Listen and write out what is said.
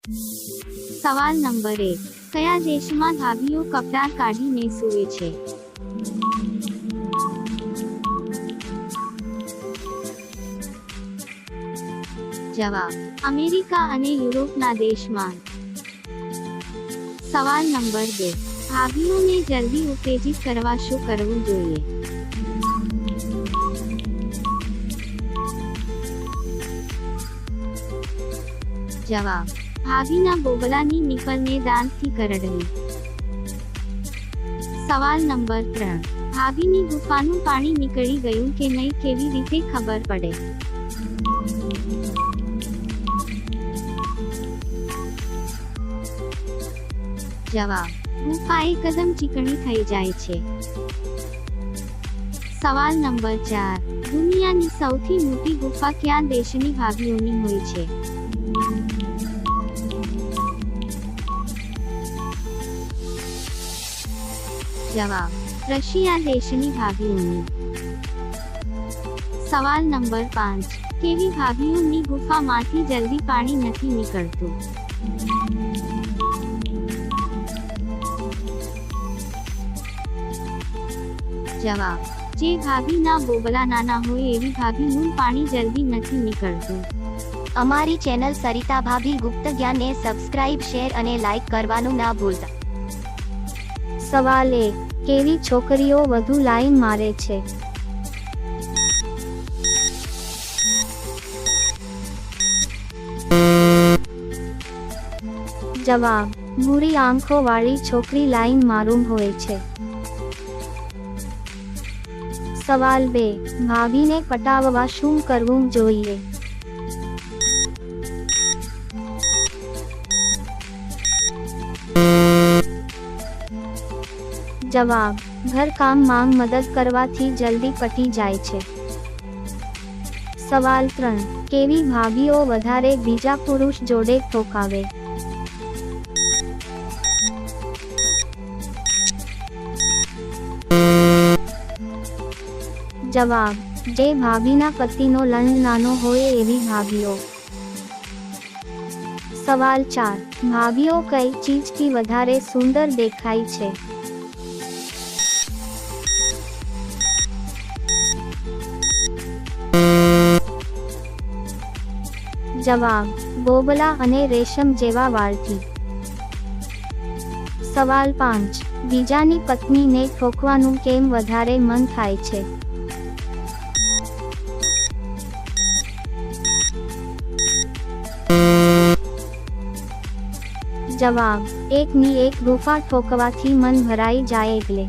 સવાલ નંબર 1, કયા દેશમાં ભાભીઓ કપડાં કાઢીને સૂવે છે? જવાબ, અમેરિકા અને યુરોપના દેશમાં. સવાલ નંબર 2, ભાભીઓને જલ્દી ઉત્તેજિત કરવા શું કરવું જોઈએ? જવાબ, ભાભીના બોબલાની નિપલને દાંતથી કરડવી. સવાલ નંબર 3, ભાભીની ગુફાનું પાણી નીકળી ગયું કે નહીં કેવી રીતે ખબર પડે? જવાબ, ગુફા એકદમ ચીકણી થઈ જાય છે. સવાલ નંબર 4, દુનિયાની સૌથી મોટી ગુફા કયા દેશની ભાભીઓની હોય છે? જવાબ, રશિયા દેશની ભાભીઓની. સવાલ નંબર 5, કેવી ભાભીઓની ગુફામાંથી જલ્દી પાણી નથી નીકળતું? જવાબ, જે ભાભીના બોબલા નાના હોય એવી ભાભીનું પાણી જલ્દી નથી નીકળતું. અમારી ચેનલ સરિતા ભાભી ગુપ્ત જ્ઞાનને સબસ્ક્રાઇબ, શેર અને લાઇક કરવાનું ના ભૂલતા. સવાલ 1, કેવી છોકરીઓ વધુ લાઈન મારે છે? જવાબ, ભૂરી આંખો વાળી છોકરી લાઈન મારું હોય છે. સવાલ 2, ભાભીને પટાવવા શું કરવું જોઈએ? જવાબ, ઘરકામમાં મદદ કરવાથી જલ્દી પટી જાય છે. સવાલ 3, કેવી ભાભીઓ વધારે બીજા પુરુષ જોડે ઠોકાવે? જવાબ, જે ભાભીના પતિનો લંડ નાનો હોય એવી ભાભીઓ. સવાલ 4, ભાભીઓ કઈ ચીજથી વધારે સુંદર દેખાય છે? જવાબ, બોબલા અને રેશમ જેવા વાળથી. સવાલ 5, બીજાની પત્નીને ઠોકવાનું કેમ વધારે મન થાય છે? જવાબ, એકની એક ગુફા ઠોકવાથી મન ભરાઈ જાય એટલે.